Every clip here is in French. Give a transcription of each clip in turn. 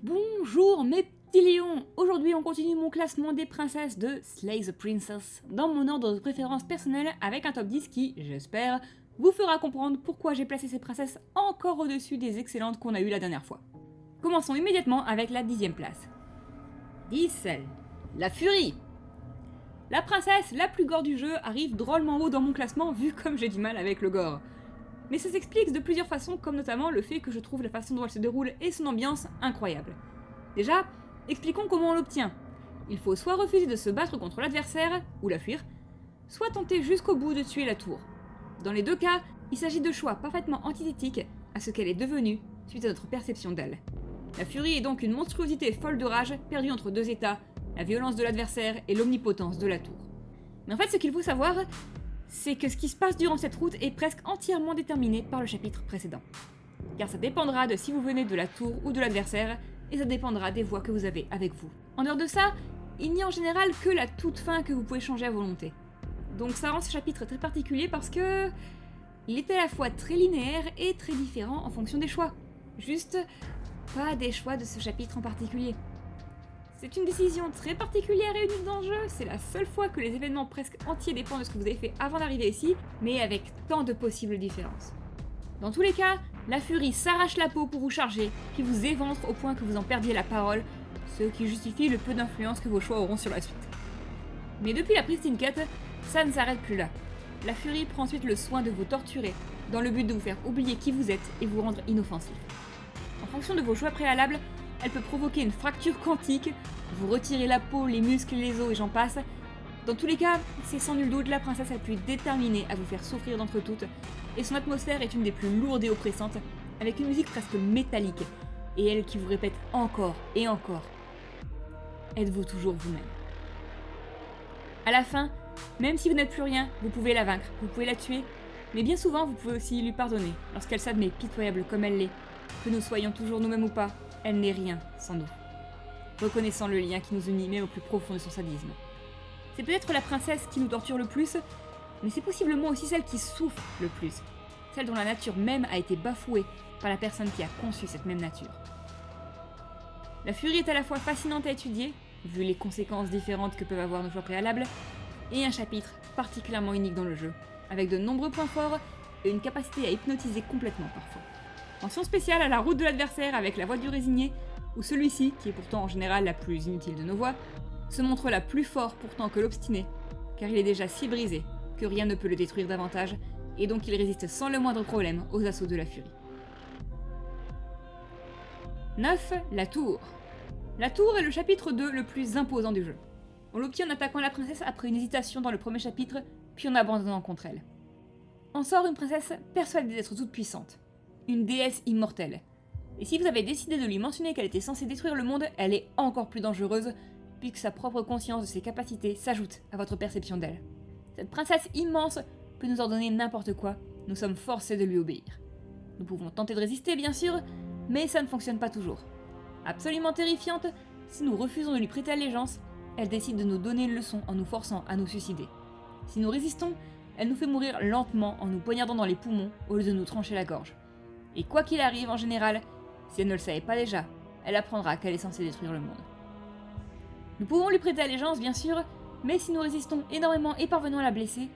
Bonjour mes petits lions. Aujourd'hui on continue mon classement des princesses de Slay the Princess dans mon ordre de préférence personnelle avec un top 10 qui, j'espère, vous fera comprendre pourquoi j'ai placé ces princesses encore au-dessus des excellentes qu'on a eues la dernière fois. Commençons immédiatement avec la 10ème place. 10. La Furie. La princesse la plus gore du jeu arrive drôlement haut dans mon classement vu comme j'ai du mal avec le gore. Mais ça s'explique de plusieurs façons, comme notamment le fait que je trouve la façon dont elle se déroule et son ambiance incroyable. Déjà, expliquons comment on l'obtient. Il faut soit refuser de se battre contre l'adversaire, ou la fuir, soit tenter jusqu'au bout de tuer la tour. Dans les deux cas, il s'agit de choix parfaitement antithétiques à ce qu'elle est devenue suite à notre perception d'elle. La furie est donc une monstruosité folle de rage perdue entre deux états, la violence de l'adversaire et l'omnipotence de la tour. Mais en fait, ce qu'il faut savoir, c'est que ce qui se passe durant cette route est presque entièrement déterminé par le chapitre précédent. Car ça dépendra de si vous venez de la tour ou de l'adversaire, et ça dépendra des voix que vous avez avec vous. En dehors de ça, il n'y a en général que la toute fin que vous pouvez changer à volonté. Donc ça rend ce chapitre très particulier parce que il est à la fois très linéaire et très différent en fonction des choix. Juste pas des choix de ce chapitre en particulier. C'est une décision très particulière et unique dans le jeu, c'est la seule fois que les événements presque entiers dépendent de ce que vous avez fait avant d'arriver ici, mais avec tant de possibles différences. Dans tous les cas, la furie s'arrache la peau pour vous charger, puis vous éventre au point que vous en perdiez la parole, ce qui justifie le peu d'influence que vos choix auront sur la suite. Mais depuis la pristine quête, ça ne s'arrête plus là. La furie prend ensuite le soin de vous torturer, dans le but de vous faire oublier qui vous êtes et vous rendre inoffensif. En fonction de vos choix préalables, elle peut provoquer une fracture quantique, vous retirer la peau, les muscles, les os et j'en passe. Dans tous les cas, c'est sans nul doute la princesse la plus déterminée à vous faire souffrir d'entre toutes, et son atmosphère est une des plus lourdes et oppressantes, avec une musique presque métallique, et elle qui vous répète encore et encore. Êtes-vous toujours vous-même. À la fin, même si vous n'êtes plus rien, vous pouvez la vaincre, vous pouvez la tuer, mais bien souvent vous pouvez aussi lui pardonner, lorsqu'elle s'admet pitoyable comme elle l'est, que nous soyons toujours nous-mêmes ou pas, elle n'est rien sans nous. Reconnaissant le lien qui nous unit même au plus profond de son sadisme. C'est peut-être la princesse qui nous torture le plus, mais c'est possiblement aussi celle qui souffre le plus, celle dont la nature même a été bafouée par la personne qui a conçu cette même nature. La furie est à la fois fascinante à étudier, vu les conséquences différentes que peuvent avoir nos choix préalables, et un chapitre particulièrement unique dans le jeu, avec de nombreux points forts et une capacité à hypnotiser complètement parfois. Mention spéciale à la route de l'adversaire avec la voix du résigné, où celui-ci, qui est pourtant en général la plus inutile de nos voix, se montre la plus fort pourtant que l'obstiné, car il est déjà si brisé que rien ne peut le détruire davantage, et donc il résiste sans le moindre problème aux assauts de la furie. 9. La tour. La tour est le chapitre 2 le plus imposant du jeu. On l'obtient en attaquant la princesse après une hésitation dans le premier chapitre, puis en abandonnant contre elle. En sort une princesse persuadée d'être toute puissante, une déesse immortelle. Et si vous avez décidé de lui mentionner qu'elle était censée détruire le monde, elle est encore plus dangereuse, puisque sa propre conscience de ses capacités s'ajoute à votre perception d'elle. Cette princesse immense peut nous ordonner n'importe quoi, nous sommes forcés de lui obéir. Nous pouvons tenter de résister, bien sûr, mais ça ne fonctionne pas toujours. Absolument terrifiante, si nous refusons de lui prêter allégeance, elle décide de nous donner une leçon en nous forçant à nous suicider. Si nous résistons, elle nous fait mourir lentement en nous poignardant dans les poumons au lieu de nous trancher la gorge. Et quoi qu'il arrive, en général, si elle ne le savait pas déjà, elle apprendra qu'elle est censée détruire le monde. Nous pouvons lui prêter allégeance, bien sûr, mais si nous résistons énormément et parvenons à la blesser,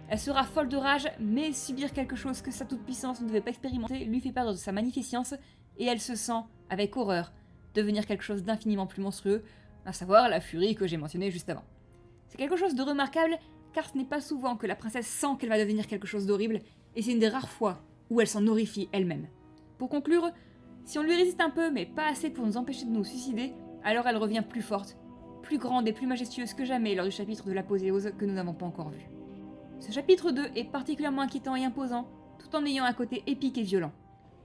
elle sera folle de rage, mais subir quelque chose que sa toute-puissance ne devait pas expérimenter lui fait perdre de sa magnificence, et elle se sent, avec horreur, devenir quelque chose d'infiniment plus monstrueux, à savoir la furie que j'ai mentionnée juste avant. C'est quelque chose de remarquable, car ce n'est pas souvent que la princesse sent qu'elle va devenir quelque chose d'horrible, et c'est une des rares fois où elle s'en horrifie elle-même. Pour conclure, si on lui résiste un peu, mais pas assez pour nous empêcher de nous suicider, alors elle revient plus forte, plus grande et plus majestueuse que jamais lors du chapitre de l'apothéose que nous n'avons pas encore vu. Ce chapitre 2 est particulièrement inquiétant et imposant, tout en ayant un côté épique et violent.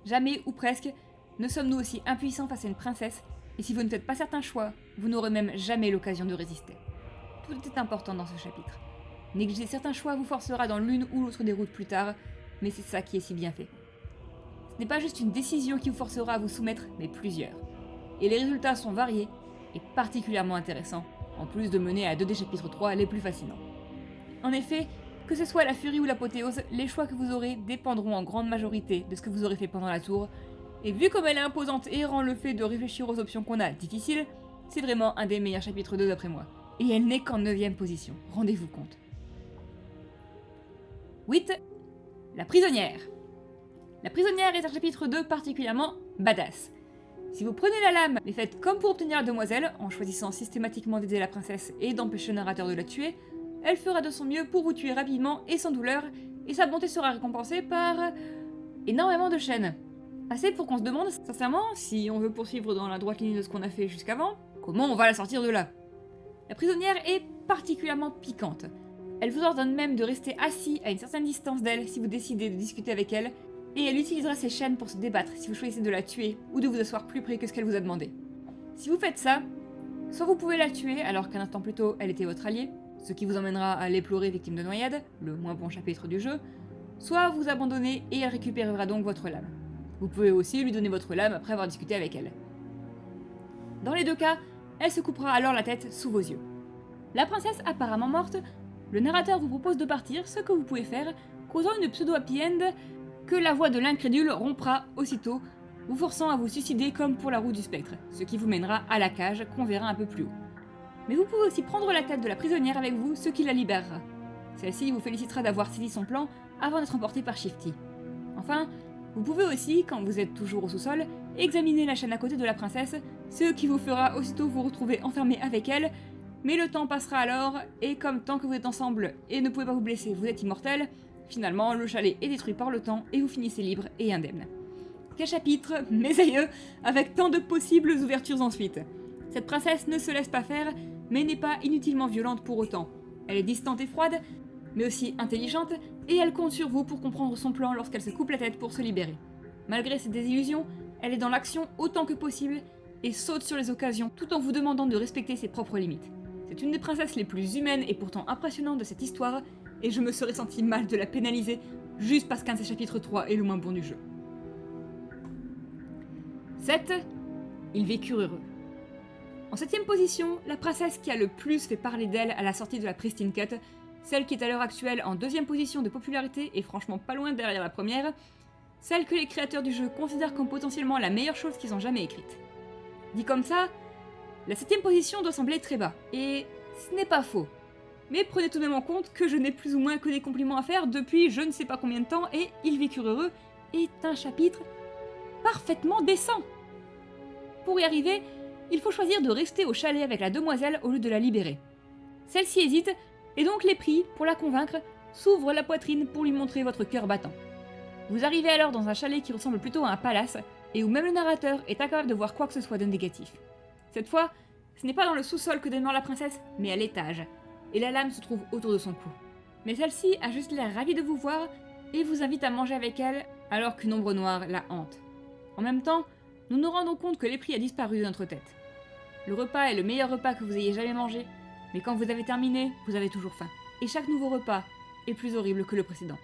Jamais, ou presque, ne sommes-nous aussi impuissants face à une princesse, et si vous ne faites pas certains choix, vous n'aurez même jamais l'occasion de résister. Tout est important dans ce chapitre. Négliger certains choix vous forcera dans l'une ou l'autre des routes plus tard, mais c'est ça qui est si bien fait. Ce n'est pas juste une décision qui vous forcera à vous soumettre, mais plusieurs. Et les résultats sont variés et particulièrement intéressants, en plus de mener à 2 des chapitres 3 les plus fascinants. En effet, que ce soit la furie ou l'apothéose, les choix que vous aurez dépendront en grande majorité de ce que vous aurez fait pendant la tour, Et vu comme elle est imposante et rend le fait de réfléchir aux options qu'on a difficile, c'est vraiment un des meilleurs chapitres 2 d'après moi. Et elle n'est qu'en 9ème position, rendez-vous compte. 8. La prisonnière. La prisonnière est un chapitre 2 particulièrement badass. Si vous prenez la lame et faites comme pour obtenir la demoiselle, en choisissant systématiquement d'aider la princesse et d'empêcher le narrateur de la tuer, elle fera de son mieux pour vous tuer rapidement et sans douleur, et sa bonté sera récompensée par énormément de chaînes. Assez pour qu'on se demande, sincèrement, si on veut poursuivre dans la droite ligne de ce qu'on a fait jusqu'avant, comment on va la sortir de là. La prisonnière est particulièrement piquante. Elle vous ordonne même de rester assis à une certaine distance d'elle si vous décidez de discuter avec elle, et elle utilisera ses chaînes pour se débattre si vous choisissez de la tuer ou de vous asseoir plus près que ce qu'elle vous a demandé. Si vous faites ça, soit vous pouvez la tuer alors qu'un instant plus tôt elle était votre allié, ce qui vous emmènera à l'éplorer victime de noyade, le moins bon chapitre du jeu, soit vous abandonnez et elle récupérera donc votre lame. Vous pouvez aussi lui donner votre lame après avoir discuté avec elle. Dans les deux cas, elle se coupera alors la tête sous vos yeux. La princesse apparemment morte, le narrateur vous propose de partir, ce que vous pouvez faire, causant une pseudo-happy end que la voix de l'incrédule rompra aussitôt, vous forçant à vous suicider comme pour la roue du spectre, ce qui vous mènera à la cage qu'on verra un peu plus haut. Mais vous pouvez aussi prendre la tête de la prisonnière avec vous, ce qui la libérera. Celle-ci vous félicitera d'avoir saisi son plan avant d'être emportée par Shifty. Enfin, vous pouvez aussi, quand vous êtes toujours au sous-sol, examiner la chaîne à côté de la princesse, ce qui vous fera aussitôt vous retrouver enfermé avec elle, mais le temps passera alors, et comme tant que vous êtes ensemble et ne pouvez pas vous blesser, vous êtes immortel, finalement le chalet est détruit par le temps et vous finissez libre et indemne. Quel chapitre, mes aïeux, avec tant de possibles ouvertures ensuite. Cette princesse ne se laisse pas faire, mais n'est pas inutilement violente pour autant. Elle est distante et froide, mais aussi intelligente, et elle compte sur vous pour comprendre son plan lorsqu'elle se coupe la tête pour se libérer. Malgré ses désillusions, elle est dans l'action autant que possible, et saute sur les occasions tout en vous demandant de respecter ses propres limites. C'est une des princesses les plus humaines et pourtant impressionnantes de cette histoire, et je me serais senti mal de la pénaliser juste parce qu'un de ses chapitres 3 est le moins bon du jeu. 7. Ils vécurent heureux. En 7ème position, la princesse qui a le plus fait parler d'elle à la sortie de la Pristine Cut, celle qui est à l'heure actuelle en 2ème position de popularité et franchement pas loin derrière la première, celle que les créateurs du jeu considèrent comme potentiellement la meilleure chose qu'ils ont jamais écrite. Dit comme ça, la 7ème position doit sembler très bas, et ce n'est pas faux. Mais prenez tout de même en compte que je n'ai plus ou moins que des compliments à faire depuis je ne sais pas combien de temps, et Ils vécurent heureux est un chapitre parfaitement décent. Pour y arriver, il faut choisir de rester au chalet avec la demoiselle au lieu de la libérer. Celle-ci hésite, et donc les prix, pour la convaincre, s'ouvrent la poitrine pour lui montrer votre cœur battant. Vous arrivez alors dans un chalet qui ressemble plutôt à un palace, et où même le narrateur est incapable de voir quoi que ce soit de négatif. Cette fois, ce n'est pas dans le sous-sol que demeure la princesse, mais à l'étage, et la lame se trouve autour de son cou. Mais celle-ci a juste l'air ravie de vous voir, et vous invite à manger avec elle, alors qu'une ombre noire la hante. En même temps, nous nous rendons compte que l'esprit a disparu de notre tête. Le repas est le meilleur repas que vous ayez jamais mangé, mais quand vous avez terminé, vous avez toujours faim. Et chaque nouveau repas est plus horrible que le précédent.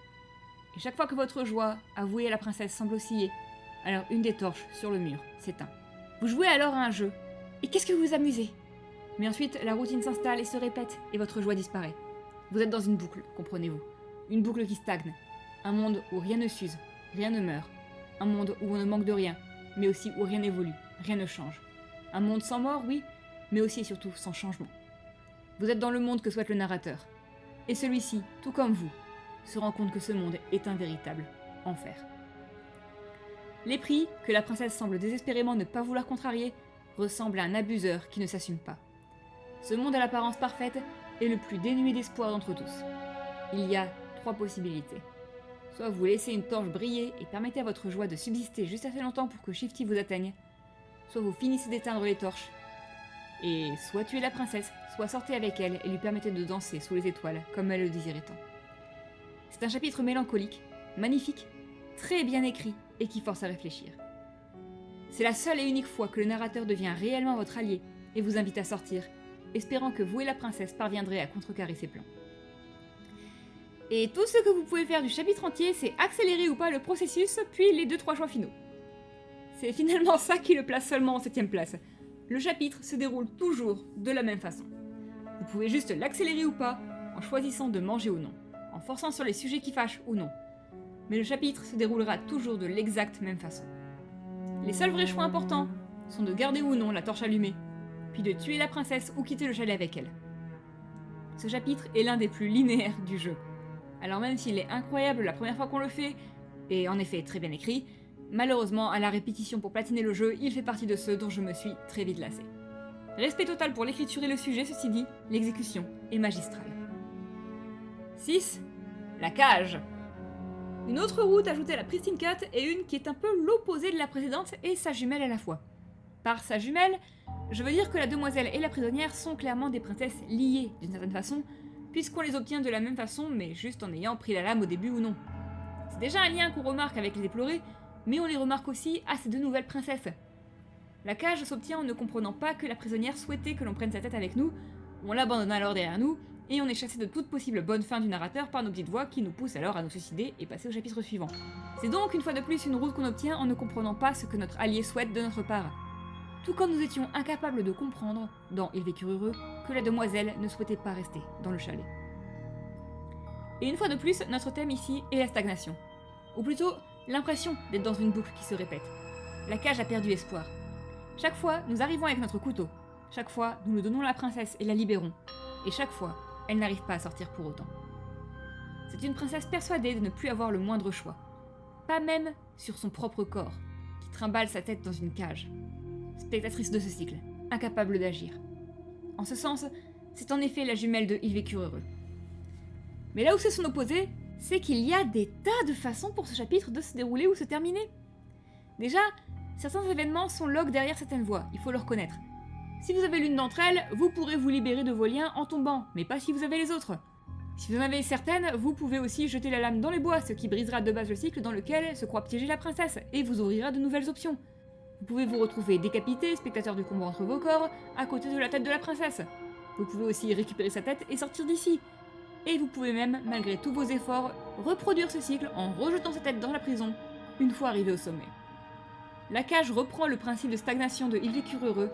Et chaque fois que votre joie, avouée à la princesse, semble osciller, alors une des torches sur le mur s'éteint. Vous jouez alors à un jeu, et qu'est-ce que vous vous amusez? Mais ensuite, la routine s'installe et se répète, et votre joie disparaît. Vous êtes dans une boucle, comprenez-vous. Une boucle qui stagne. Un monde où rien ne s'use, rien ne meurt. Un monde où on ne manque de rien, mais aussi où rien n'évolue, rien ne change. Un monde sans mort, oui, mais aussi et surtout sans changement. Vous êtes dans le monde que souhaite le narrateur. Et celui-ci, tout comme vous, se rend compte que ce monde est un véritable enfer. Les prix, que la princesse semble désespérément ne pas vouloir contrarier, ressemblent à un abuseur qui ne s'assume pas. Ce monde à l'apparence parfaite est le plus dénué d'espoir d'entre tous. Il y a 3 possibilités. Soit vous laissez une torche briller et permettez à votre joie de subsister juste assez longtemps pour que Shifty vous atteigne, soit vous finissez d'éteindre les torches, et soit tuez la princesse, soit sortez avec elle et lui permettez de danser sous les étoiles comme elle le désirait tant. C'est un chapitre mélancolique, magnifique, très bien écrit et qui force à réfléchir. C'est la seule et unique fois que le narrateur devient réellement votre allié et vous invite à sortir, espérant que vous et la princesse parviendrez à contrecarrer ses plans. Et tout ce que vous pouvez faire du chapitre entier, c'est accélérer ou pas le processus, puis les 2-3 choix finaux. C'est finalement ça qui le place seulement en 7ème place. Le chapitre se déroule toujours de la même façon. Vous pouvez juste l'accélérer ou pas, en choisissant de manger ou non, en forçant sur les sujets qui fâchent ou non. Mais le chapitre se déroulera toujours de l'exacte même façon. Les seuls vrais choix importants sont de garder ou non la torche allumée, puis de tuer la princesse ou quitter le chalet avec elle. Ce chapitre est l'un des plus linéaires du jeu. Alors même s'il est incroyable la première fois qu'on le fait, et en effet très bien écrit, malheureusement à la répétition pour platiner le jeu, il fait partie de ceux dont je me suis très vite lassé. Respect total pour l'écriture et le sujet, ceci dit, l'exécution est magistrale. 6. La cage. Une autre route ajoutée à la Pristine Cut est une qui est un peu l'opposé de la précédente et sa jumelle à la fois. Par sa jumelle, je veux dire que la demoiselle et la prisonnière sont clairement des princesses liées d'une certaine façon, puisqu'on les obtient de la même façon, mais juste en ayant pris la lame au début ou non. C'est déjà un lien qu'on remarque avec les déplorés, mais on les remarque aussi à ces deux nouvelles princesses. La cage s'obtient en ne comprenant pas que la prisonnière souhaitait que l'on prenne sa tête avec nous, on l'abandonne alors derrière nous, et on est chassé de toute possible bonne fin du narrateur par nos petites voix qui nous poussent alors à nous suicider et passer au chapitre suivant. C'est donc une fois de plus une route qu'on obtient en ne comprenant pas ce que notre allié souhaite de notre part. Tout comme nous étions incapables de comprendre, dans Ils vécurent heureux, que la demoiselle ne souhaitait pas rester dans le chalet. Et une fois de plus, notre thème ici est la stagnation. Ou plutôt, l'impression d'être dans une boucle qui se répète. La cage a perdu espoir. Chaque fois, nous arrivons avec notre couteau. Chaque fois, nous nous donnons la princesse et la libérons. Et chaque fois, elle n'arrive pas à sortir pour autant. C'est une princesse persuadée de ne plus avoir le moindre choix. Pas même sur son propre corps, qui trimballe sa tête dans une cage. Spectatrice de ce cycle, incapable d'agir. En ce sens, c'est en effet la jumelle de Ils vécurent heureux. Mais là où c'est son opposé, c'est qu'il y a des tas de façons pour ce chapitre de se dérouler ou se terminer. Déjà, certains événements sont log derrière certaines voies, il faut le reconnaître. Si vous avez l'une d'entre elles, vous pourrez vous libérer de vos liens en tombant, mais pas si vous avez les autres. Si vous en avez certaines, vous pouvez aussi jeter la lame dans les bois, ce qui brisera de base le cycle dans lequel se croit piéger la princesse, et vous ouvrira de nouvelles options. Vous pouvez vous retrouver décapité, spectateur du combat entre vos corps, à côté de la tête de la princesse. Vous pouvez aussi récupérer sa tête et sortir d'ici. Et vous pouvez même, malgré tous vos efforts, reproduire ce cycle en rejetant sa tête dans la prison, une fois arrivé au sommet. La cage reprend le principe de stagnation de Ils vécurent heureux,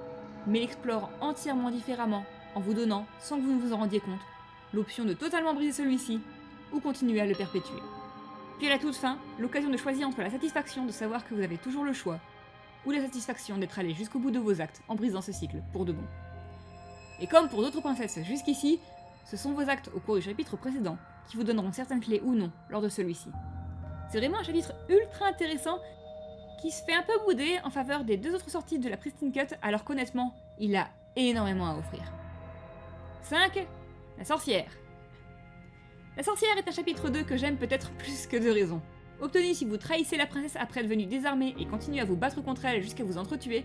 mais l'explore entièrement différemment, en vous donnant, sans que vous ne vous en rendiez compte, l'option de totalement briser celui-ci, ou continuer à le perpétuer. Puis à la toute fin, l'occasion de choisir entre la satisfaction de savoir que vous avez toujours le choix, ou la satisfaction d'être allé jusqu'au bout de vos actes en brisant ce cycle, pour de bon. Et comme pour d'autres princesses jusqu'ici, ce sont vos actes au cours du chapitre précédent qui vous donneront certaines clés ou non lors de celui-ci. C'est vraiment un chapitre ultra intéressant qui se fait un peu bouder en faveur des deux autres sorties de la Pristine Cut, alors qu'honnêtement, il a énormément à offrir. 5. La sorcière. La sorcière est un chapitre 2 que j'aime peut-être plus que de raison. Obtenu si vous trahissez la princesse après être venue désarmée et continuez à vous battre contre elle jusqu'à vous entretuer,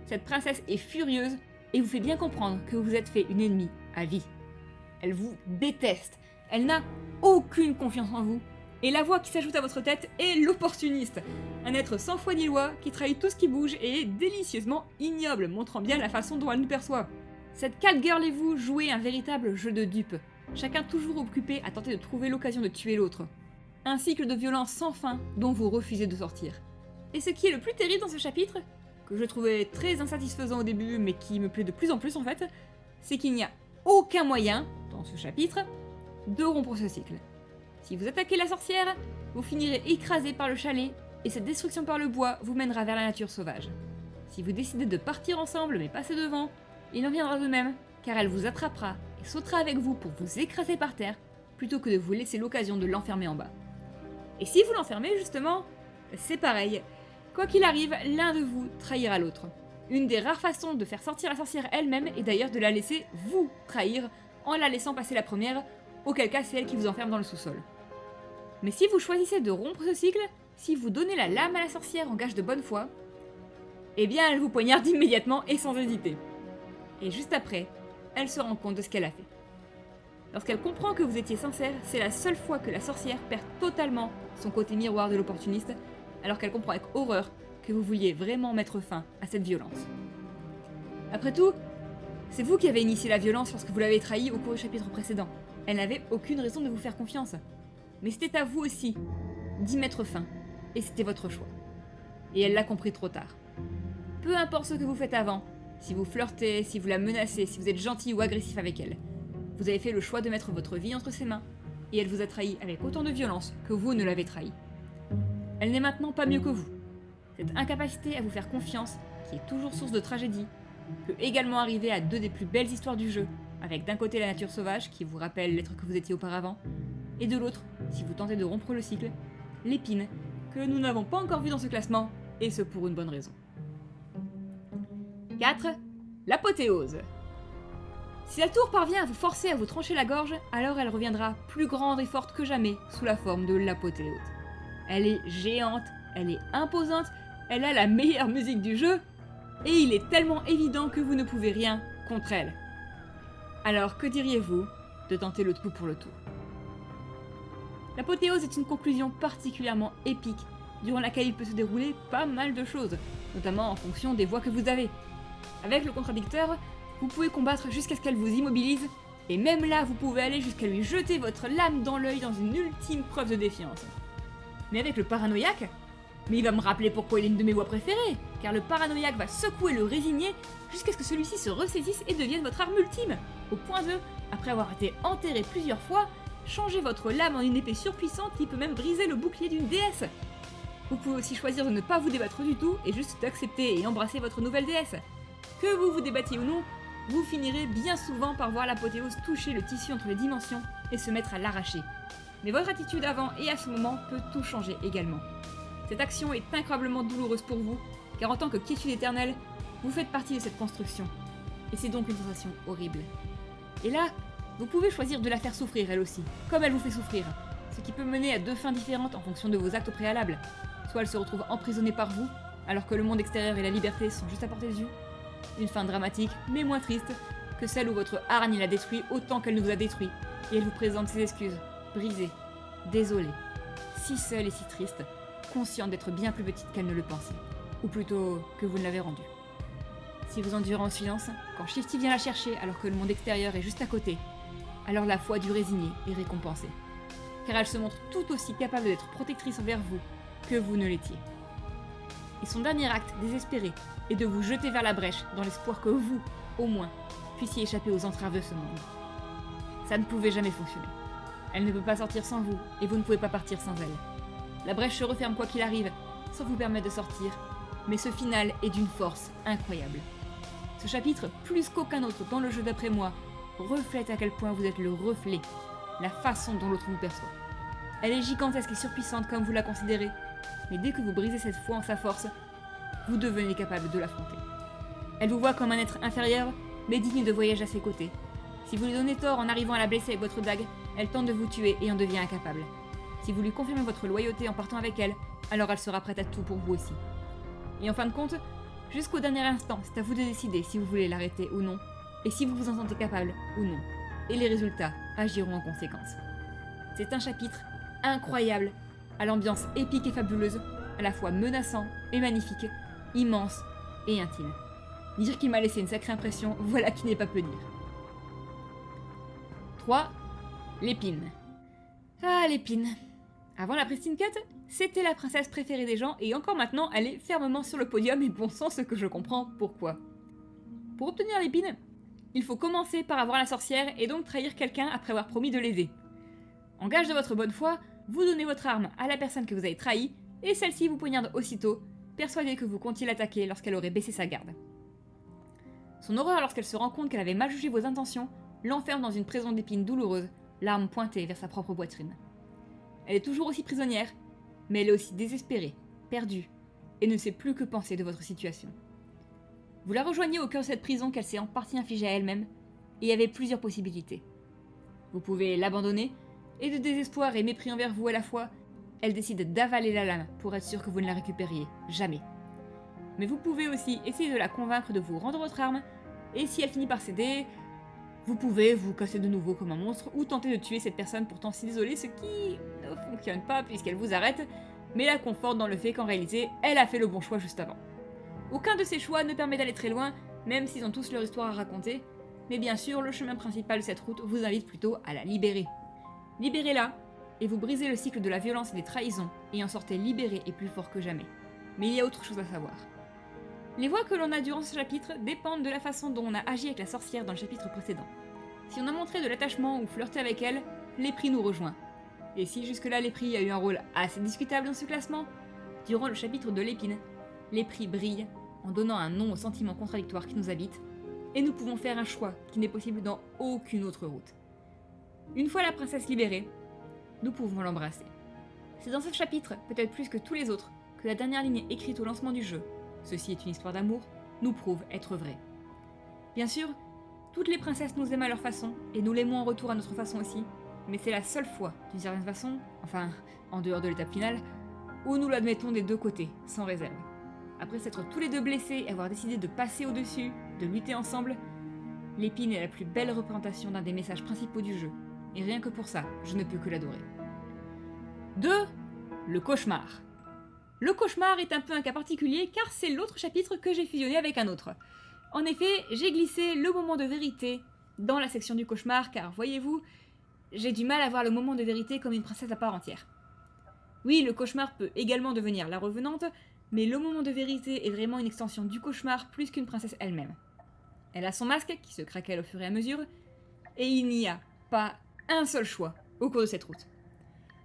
cette princesse est furieuse et vous fait bien comprendre que vous vous êtes fait une ennemie à vie. Elle vous déteste, elle n'a aucune confiance en vous, et la voix qui s'ajoute à votre tête est l'opportuniste, un être sans foi ni loi qui trahit tout ce qui bouge et est délicieusement ignoble, montrant bien la façon dont elle nous perçoit. Cette cat girl et vous jouez un véritable jeu de dupes, chacun toujours occupé à tenter de trouver l'occasion de tuer l'autre. Un cycle de violence sans fin dont vous refusez de sortir. Et ce qui est le plus terrible dans ce chapitre, que je trouvais très insatisfaisant au début mais qui me plaît de plus en plus en fait, c'est qu'il n'y a aucun moyen, dans ce chapitre, de rompre ce cycle. Si vous attaquez la sorcière, vous finirez écrasé par le chalet et cette destruction par le bois vous mènera vers la nature sauvage. Si vous décidez de partir ensemble mais passer devant, il en viendra de même, car elle vous attrapera et sautera avec vous pour vous écraser par terre, plutôt que de vous laisser l'occasion de l'enfermer en bas. Et si vous l'enfermez justement, c'est pareil. Quoi qu'il arrive, l'un de vous trahira l'autre. Une des rares façons de faire sortir la sorcière elle-même est d'ailleurs de la laisser vous trahir en la laissant passer la première, auquel cas c'est elle qui vous enferme dans le sous-sol. Mais si vous choisissez de rompre ce cycle, si vous donnez la lame à la sorcière en gage de bonne foi, eh bien elle vous poignarde immédiatement et sans hésiter. Et juste après, elle se rend compte de ce qu'elle a fait. Lorsqu'elle comprend que vous étiez sincère, c'est la seule fois que la sorcière perd totalement son côté miroir de l'opportuniste, alors qu'elle comprend avec horreur que vous vouliez vraiment mettre fin à cette violence. Après tout, c'est vous qui avez initié la violence lorsque vous l'avez trahie au cours du chapitre précédent. Elle n'avait aucune raison de vous faire confiance. Mais c'était à vous aussi d'y mettre fin, et c'était votre choix. Et elle l'a compris trop tard. Peu importe ce que vous faites avant, si vous flirtez, si vous la menacez, si vous êtes gentil ou agressif avec elle, vous avez fait le choix de mettre votre vie entre ses mains, et elle vous a trahi avec autant de violence que vous ne l'avez trahi. Elle n'est maintenant pas mieux que vous. Cette incapacité à vous faire confiance, qui est toujours source de tragédie, peut également arriver à deux des plus belles histoires du jeu, avec d'un côté la nature sauvage, qui vous rappelle l'être que vous étiez auparavant, et de l'autre, si vous tentez de rompre le cycle, l'épine, que nous n'avons pas encore vu dans ce classement, et ce pour une bonne raison. 4. L'apothéose. Si la tour parvient à vous forcer à vous trancher la gorge, alors elle reviendra plus grande et forte que jamais sous la forme de l'apothéose. Elle est géante, elle est imposante, elle a la meilleure musique du jeu, et il est tellement évident que vous ne pouvez rien contre elle. Alors que diriez-vous de tenter le tout pour le tout? L'apothéose est une conclusion particulièrement épique, durant laquelle il peut se dérouler pas mal de choses, notamment en fonction des voies que vous avez. Avec le contradicteur, vous pouvez combattre jusqu'à ce qu'elle vous immobilise, et même là vous pouvez aller jusqu'à lui jeter votre lame dans l'œil dans une ultime preuve de défiance. Mais avec le paranoïaque, mais il va me rappeler pourquoi il est une de mes voies préférées, car le paranoïaque va secouer le résigné jusqu'à ce que celui-ci se ressaisisse et devienne votre arme ultime, au point de, après avoir été enterré plusieurs fois, changer votre lame en une épée surpuissante qui peut même briser le bouclier d'une déesse. Vous pouvez aussi choisir de ne pas vous débattre du tout et juste d'accepter et embrasser votre nouvelle déesse. Que vous vous débattiez ou non, vous finirez bien souvent par voir l'apothéose toucher le tissu entre les dimensions et se mettre à l'arracher. Mais votre attitude avant et à ce moment peut tout changer également. Cette action est incroyablement douloureuse pour vous, car en tant que quiétude éternelle, vous faites partie de cette construction. Et c'est donc une sensation horrible. Et là, vous pouvez choisir de la faire souffrir elle aussi, comme elle vous fait souffrir, ce qui peut mener à deux fins différentes en fonction de vos actes au préalable. Soit elle se retrouve emprisonnée par vous, alors que le monde extérieur et la liberté sont juste à portée de vue. Une fin dramatique, mais moins triste, que celle où votre hargne la détruit autant qu'elle ne vous a détruit, et elle vous présente ses excuses, brisée, désolée, si seule et si triste, consciente d'être bien plus petite qu'elle ne le pensait, ou plutôt que vous ne l'avez rendue. Si vous endurez en silence, quand Shifty vient la chercher alors que le monde extérieur est juste à côté, alors la foi du résigné est récompensée, car elle se montre tout aussi capable d'être protectrice envers vous que vous ne l'étiez. Et son dernier acte, désespéré, est de vous jeter vers la brèche dans l'espoir que vous, au moins, puissiez échapper aux entraves de ce monde. Ça ne pouvait jamais fonctionner. Elle ne peut pas sortir sans vous, et vous ne pouvez pas partir sans elle. La brèche se referme quoi qu'il arrive, sans vous permettre de sortir, mais ce final est d'une force incroyable. Ce chapitre, plus qu'aucun autre dans le jeu d'après moi, reflète à quel point vous êtes le reflet, la façon dont l'autre vous perçoit. Elle est gigantesque et surpuissante comme vous la considérez, mais dès que vous brisez cette foi en sa force, vous devenez capable de l'affronter. Elle vous voit comme un être inférieur, mais digne de voyager à ses côtés. Si vous lui donnez tort en arrivant à la blesser avec votre dague, elle tente de vous tuer et en devient incapable. Si vous lui confirmez votre loyauté en partant avec elle, alors elle sera prête à tout pour vous aussi. Et en fin de compte, jusqu'au dernier instant, c'est à vous de décider si vous voulez l'arrêter ou non, et si vous vous en sentez capable ou non. Et les résultats agiront en conséquence. C'est un chapitre incroyable, à l'ambiance épique et fabuleuse, à la fois menaçant et magnifique, immense et intime. Dire qu'il m'a laissé une sacrée impression, voilà qui n'est pas peu dire. 3. L'épine. Ah, l'épine. Avant la Pristine Cut, c'était la princesse préférée des gens, et encore maintenant, elle est fermement sur le podium, et bon sang ce que je comprends pourquoi. Pour obtenir l'épine, il faut commencer par avoir la sorcière, et donc trahir quelqu'un après avoir promis de l'aider. En gage de votre bonne foi, vous donnez votre arme à la personne que vous avez trahie, et celle-ci vous poignarde aussitôt, persuadée que vous comptiez l'attaquer lorsqu'elle aurait baissé sa garde. Son horreur lorsqu'elle se rend compte qu'elle avait mal jugé vos intentions, l'enferme dans une prison d'épines douloureuse, l'arme pointée vers sa propre poitrine. Elle est toujours aussi prisonnière, mais elle est aussi désespérée, perdue, et ne sait plus que penser de votre situation. Vous la rejoignez au cœur de cette prison qu'elle s'est en partie infligée à elle-même, et il y avait plusieurs possibilités. Vous pouvez l'abandonner, et de désespoir et mépris envers vous à la fois, elle décide d'avaler la lame pour être sûre que vous ne la récupériez jamais. Mais vous pouvez aussi essayer de la convaincre de vous rendre votre arme, et si elle finit par céder, vous pouvez vous casser de nouveau comme un monstre ou tenter de tuer cette personne pourtant si désolée, ce qui ne fonctionne pas puisqu'elle vous arrête, mais la conforte dans le fait qu'en réalité, elle a fait le bon choix juste avant. Aucun de ces choix ne permet d'aller très loin, même s'ils ont tous leur histoire à raconter, mais bien sûr, le chemin principal de cette route vous invite plutôt à la libérer. Libérez-la, et vous brisez le cycle de la violence et des trahisons, et en sortez libéré et plus fort que jamais. Mais il y a autre chose à savoir. Les voix que l'on a durant ce chapitre dépendent de la façon dont on a agi avec la sorcière dans le chapitre précédent. Si on a montré de l'attachement ou flirté avec elle, l'Épris nous rejoint. Et si jusque-là l'Épris a eu un rôle assez discutable dans ce classement, durant le chapitre de l'épine, les prix brillent en donnant un nom aux sentiments contradictoires qui nous habitent, et nous pouvons faire un choix qui n'est possible dans aucune autre route. Une fois la princesse libérée, nous pouvons l'embrasser. C'est dans ce chapitre, peut-être plus que tous les autres, que la dernière ligne écrite au lancement du jeu, « Ceci est une histoire d'amour », nous prouve être vraie. Bien sûr, toutes les princesses nous aiment à leur façon, et nous l'aimons en retour à notre façon aussi, mais c'est la seule fois, d'une certaine façon, enfin, en dehors de l'étape finale, où nous l'admettons des deux côtés, sans réserve. Après s'être tous les deux blessés et avoir décidé de passer au-dessus, de lutter ensemble, l'épine est la plus belle représentation d'un des messages principaux du jeu, et rien que pour ça, je ne peux que l'adorer. 2. Le cauchemar. Le cauchemar est un peu un cas particulier car c'est l'autre chapitre que j'ai fusionné avec un autre. En effet, j'ai glissé le moment de vérité dans la section du cauchemar car, voyez-vous, j'ai du mal à voir le moment de vérité comme une princesse à part entière. Oui, le cauchemar peut également devenir la revenante, mais le moment de vérité est vraiment une extension du cauchemar plus qu'une princesse elle-même. Elle a son masque qui se craquelle au fur et à mesure, et il n'y a pas un seul choix au cours de cette route.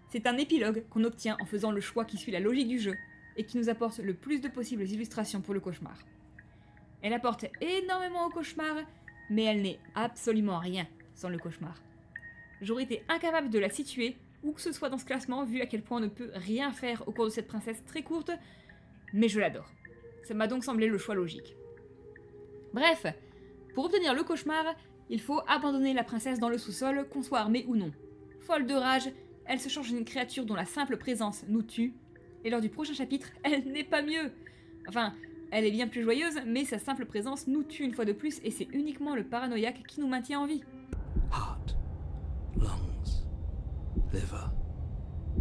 C'est un épilogue qu'on obtient en faisant le choix qui suit la logique du jeu et qui nous apporte le plus de possibles illustrations pour le cauchemar. Elle apporte énormément au cauchemar, mais elle n'est absolument rien sans le cauchemar. J'aurais été incapable de la situer, où que ce soit dans ce classement, vu à quel point on ne peut rien faire au cours de cette princesse très courte, mais je l'adore. Ça m'a donc semblé le choix logique. Bref, pour obtenir le cauchemar, il faut abandonner la princesse dans le sous-sol, qu'on soit armé ou non. Folle de rage, elle se change en une créature dont la simple présence nous tue, et lors du prochain chapitre, elle n'est pas mieux. Enfin, elle est bien plus joyeuse, mais sa simple présence nous tue une fois de plus, et c'est uniquement le paranoïaque qui nous maintient en vie. Heart, lungs, liver,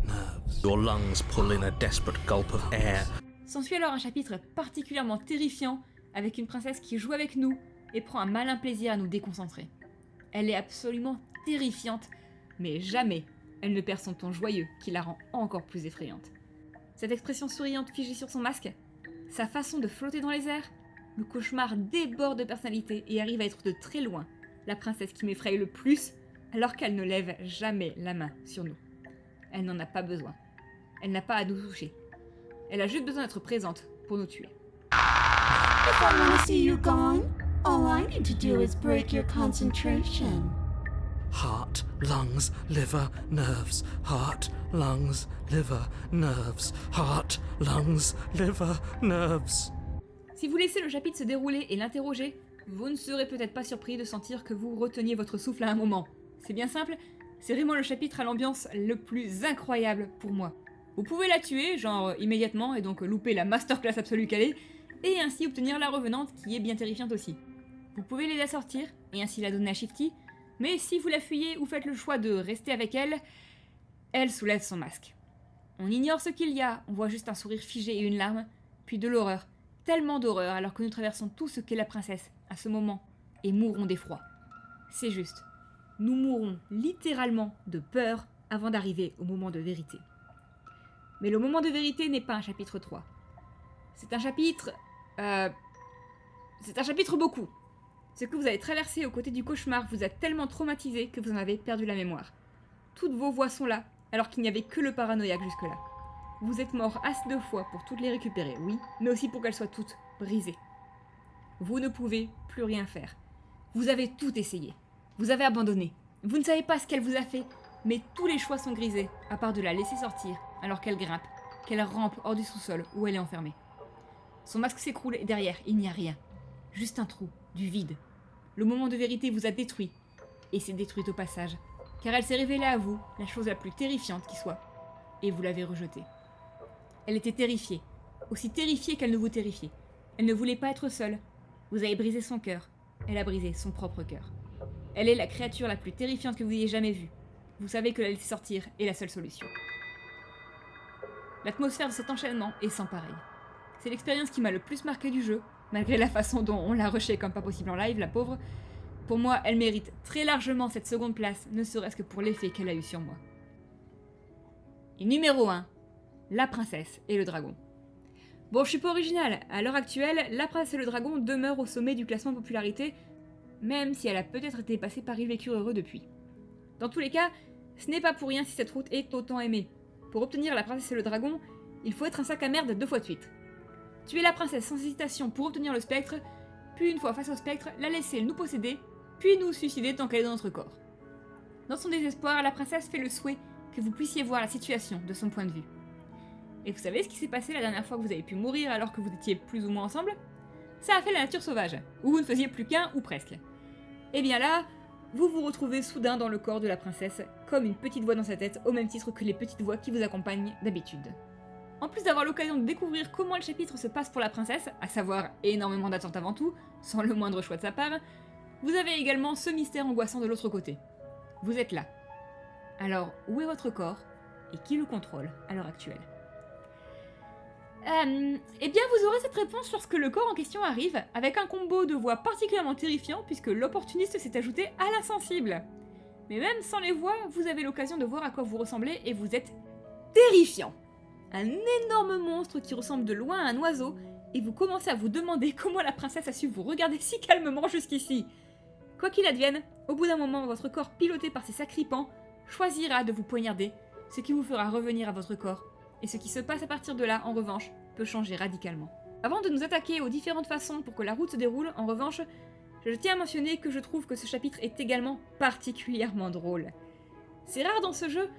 nerves. Your lungs pull in a desperate gulp of air. S'ensuit alors un chapitre particulièrement terrifiant, avec une princesse qui joue avec nous et prend un malin plaisir à nous déconcentrer. Elle est absolument terrifiante, mais jamais elle ne perd son ton joyeux qui la rend encore plus effrayante. Cette expression souriante figée sur son masque, sa façon de flotter dans les airs, le cauchemar déborde de personnalité et arrive à être de très loin la princesse qui m'effraie le plus alors qu'elle ne lève jamais la main sur nous. Elle n'en a pas besoin. Elle n'a pas à nous toucher. Elle a juste besoin d'être présente pour nous tuer. If I want to see you gone, all I need to do is break your concentration. Heart, lungs, liver, nerves. Heart, lungs, liver, nerves. Heart, lungs, liver, nerves. Si vous laissez le chapitre se dérouler et l'interroger, vous ne serez peut-être pas surpris de sentir que vous reteniez votre souffle à un moment. C'est bien simple, c'est vraiment le chapitre à l'ambiance le plus incroyable pour moi. Vous pouvez la tuer, genre immédiatement, et donc louper la masterclass absolue qu'elle est, et ainsi obtenir la revenante qui est bien terrifiante aussi. Vous pouvez l'aider à sortir, et ainsi la donner à Shifty, mais si vous la fuyez ou faites le choix de rester avec elle, elle soulève son masque. On ignore ce qu'il y a, on voit juste un sourire figé et une larme, puis de l'horreur, tellement d'horreur alors que nous traversons tout ce qu'est la princesse à ce moment, et mourrons d'effroi. C'est juste, nous mourrons littéralement de peur avant d'arriver au moment de vérité. Mais le moment de vérité n'est pas un chapitre 3. C'est un chapitre... C'est un chapitre beaucoup. Ce que vous avez traversé aux côtés du cauchemar vous a tellement traumatisé que vous en avez perdu la mémoire. Toutes vos voix sont là, alors qu'il n'y avait que le paranoïaque jusque-là. Vous êtes mort assez de fois pour toutes les récupérer, oui, mais aussi pour qu'elles soient toutes brisées. Vous ne pouvez plus rien faire. Vous avez tout essayé. Vous avez abandonné. Vous ne savez pas ce qu'elle vous a fait, mais tous les choix sont grisés, à part de la laisser sortir, alors qu'elle grimpe, qu'elle rampe hors du sous-sol où elle est enfermée. Son masque s'écroule et derrière, il n'y a rien. Juste un trou, du vide. Le moment de vérité vous a détruit, et s'est détruite au passage, car elle s'est révélée à vous, la chose la plus terrifiante qui soit, et vous l'avez rejetée. Elle était terrifiée, aussi terrifiée qu'elle ne vous terrifiait. Elle ne voulait pas être seule. Vous avez brisé son cœur, elle a brisé son propre cœur. Elle est la créature la plus terrifiante que vous ayez jamais vue. Vous savez que la laisser sortir est la seule solution. L'atmosphère de cet enchaînement est sans pareil. C'est l'expérience qui m'a le plus marqué du jeu, malgré la façon dont on l'a rushée comme pas possible en live, la pauvre. Pour moi, elle mérite très largement cette seconde place, ne serait-ce que pour l'effet qu'elle a eu sur moi. Et numéro 1, la princesse et le dragon. Bon, je suis pas originale, à l'heure actuelle, la princesse et le dragon demeurent au sommet du classement de popularité, même si elle a peut-être été passée par Île Vécure Heureux depuis. Dans tous les cas, ce n'est pas pour rien si cette route est autant aimée. Pour obtenir la princesse et le dragon, il faut être un sac à merde 2 fois de suite. tuer la princesse sans hésitation pour obtenir le spectre, puis une fois face au spectre, la laisser nous posséder, puis nous suicider tant qu'elle est dans notre corps. Dans son désespoir, la princesse fait le souhait que vous puissiez voir la situation de son point de vue. Et vous savez ce qui s'est passé la dernière fois que vous avez pu mourir alors que vous étiez plus ou moins ensemble? Ça a fait la nature sauvage, où vous ne faisiez plus qu'un ou presque. Et bien là, vous vous retrouvez soudain dans le corps de la princesse, comme une petite voix dans sa tête, au même titre que les petites voix qui vous accompagnent d'habitude. En plus d'avoir l'occasion de découvrir comment le chapitre se passe pour la princesse, à savoir énormément d'attentes avant tout, sans le moindre choix de sa part, vous avez également ce mystère angoissant de l'autre côté. Vous êtes là. Alors, où est votre corps et qui le contrôle à l'heure actuelle? Eh bien, vous aurez cette réponse lorsque le corps en question arrive, avec un combo de voix particulièrement terrifiant puisque l'opportuniste s'est ajouté à l'insensible. Mais même sans les voix, vous avez l'occasion de voir à quoi vous ressemblez et vous êtes terrifiant. Un énorme monstre qui ressemble de loin à un oiseau, et vous commencez à vous demander comment la princesse a su vous regarder si calmement jusqu'ici. Quoi qu'il advienne, au bout d'un moment, votre corps piloté par ses sacripants choisira de vous poignarder, ce qui vous fera revenir à votre corps. Et ce qui se passe à partir de là, en revanche, peut changer radicalement. Avant de nous attaquer aux différentes façons pour que la route se déroule, en revanche, je tiens à mentionner que je trouve que ce chapitre est également particulièrement drôle. C'est rare dans ce jeu,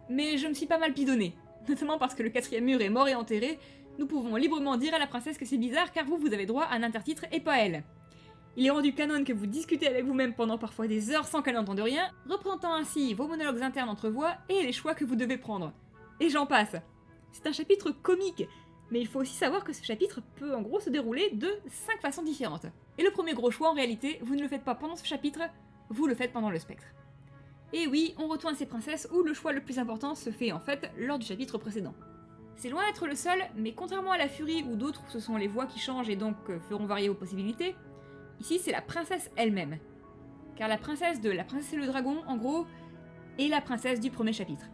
mais je me suis pas mal bidonné. Notamment parce que le 4e mur est mort et enterré, nous pouvons librement dire à la princesse que c'est bizarre car vous avez droit à un intertitre et pas elle. Il est rendu canon que vous discutez avec vous-même pendant parfois des heures sans qu'elle n'entende rien, représentant ainsi vos monologues internes entre voix et les choix que vous devez prendre. Et j'en passe. C'est un chapitre comique, mais il faut aussi savoir que ce chapitre peut en gros se dérouler de 5 façons différentes. Et le premier gros choix en réalité, vous ne le faites pas pendant ce chapitre, vous le faites pendant le spectre. Et oui, on retourne à ces princesses où le choix le plus important se fait en fait lors du chapitre précédent. C'est loin d'être le seul, mais contrairement à la Furie ou d'autres où ce sont les voix qui changent et donc feront varier vos possibilités, ici c'est la princesse elle-même. Car la princesse de La Princesse et le Dragon, en gros, est la princesse du premier chapitre.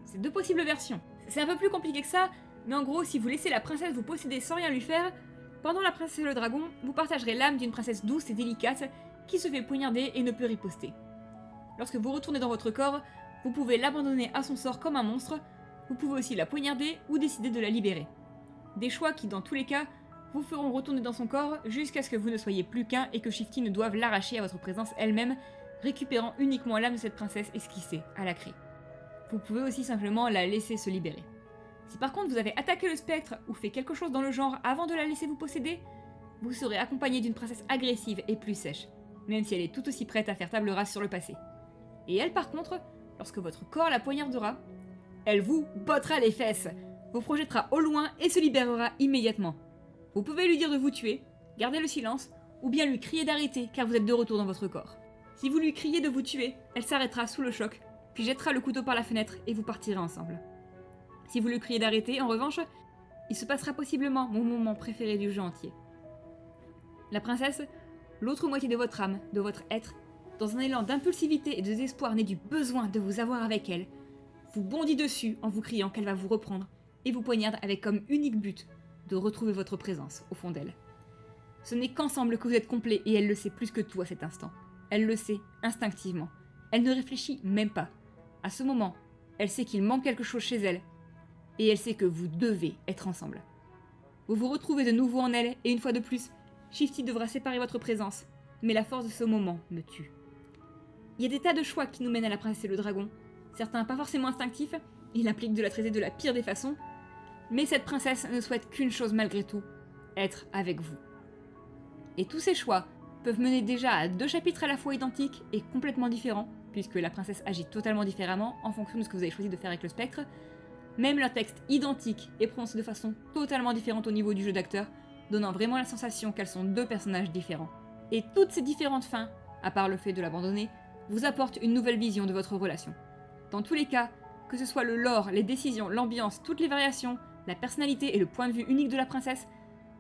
C'est 2 possibles versions. C'est un peu plus compliqué que ça, mais en gros, si vous laissez la princesse vous posséder sans rien lui faire, pendant La Princesse et le Dragon, vous partagerez l'âme d'une princesse douce et délicate qui se fait poignarder et ne peut riposter. Lorsque vous retournez dans votre corps, vous pouvez l'abandonner à son sort comme un monstre, vous pouvez aussi la poignarder ou décider de la libérer. Des choix qui, dans tous les cas, vous feront retourner dans son corps jusqu'à ce que vous ne soyez plus qu'un et que Shifty ne doive l'arracher à votre présence elle-même, récupérant uniquement l'âme de cette princesse esquissée à la craie. Vous pouvez aussi simplement la laisser se libérer. Si par contre vous avez attaqué le spectre ou fait quelque chose dans le genre avant de la laisser vous posséder, vous serez accompagné d'une princesse agressive et plus sèche, même si elle est tout aussi prête à faire table rase sur le passé. Et elle par contre, lorsque votre corps la poignardera, elle vous bottera les fesses, vous projettera au loin et se libérera immédiatement. Vous pouvez lui dire de vous tuer, garder le silence, ou bien lui crier d'arrêter car vous êtes de retour dans votre corps. Si vous lui criez de vous tuer, elle s'arrêtera sous le choc, puis jettera le couteau par la fenêtre et vous partirez ensemble. Si vous lui criez d'arrêter, en revanche, il se passera possiblement mon moment préféré du jeu entier. La princesse, l'autre moitié de votre âme, de votre être, dans un élan d'impulsivité et de désespoir né du besoin de vous avoir avec elle, vous bondit dessus en vous criant qu'elle va vous reprendre et vous poignarde avec comme unique but de retrouver votre présence au fond d'elle. Ce n'est qu'ensemble que vous êtes complet et elle le sait plus que tout à cet instant. Elle le sait instinctivement. Elle ne réfléchit même pas. À ce moment, elle sait qu'il manque quelque chose chez elle et elle sait que vous devez être ensemble. Vous vous retrouvez de nouveau en elle et une fois de plus, Shifty devra séparer votre présence, mais la force de ce moment me tue. Il y a des tas de choix qui nous mènent à la princesse et le dragon, certains pas forcément instinctifs, il implique de la traiter de la pire des façons, mais cette princesse ne souhaite qu'une chose malgré tout, être avec vous. Et tous ces choix peuvent mener déjà à 2 chapitres à la fois identiques et complètement différents, puisque la princesse agit totalement différemment en fonction de ce que vous avez choisi de faire avec le spectre. Même leur texte identique est prononcé de façon totalement différente au niveau du jeu d'acteur, donnant vraiment la sensation qu'elles sont 2 personnages différents. Et toutes ces différentes fins, à part le fait de l'abandonner, vous apportent une nouvelle vision de votre relation. Dans tous les cas, que ce soit le lore, les décisions, l'ambiance, toutes les variations, la personnalité et le point de vue unique de la princesse,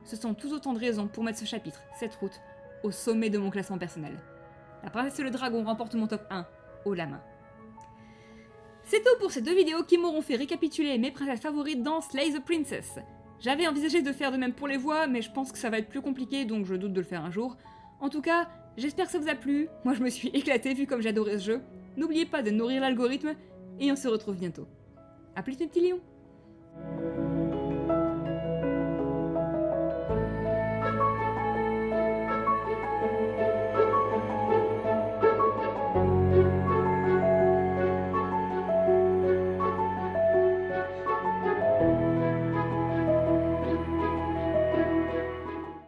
ce sont tout autant de raisons pour mettre ce chapitre, cette route, au sommet de mon classement personnel. La princesse et le dragon remportent mon top 1, haut la main. C'est tout pour ces 2 vidéos qui m'auront fait récapituler mes princesses favorites dans Slay the Princess. J'avais envisagé de faire de même pour les voix, mais je pense que ça va être plus compliqué, donc je doute de le faire un jour. En tout cas, j'espère que ça vous a plu, moi je me suis éclatée vu comme j'adorais ce jeu. N'oubliez pas de nourrir l'algorithme, et on se retrouve bientôt. A plus mes petits lions.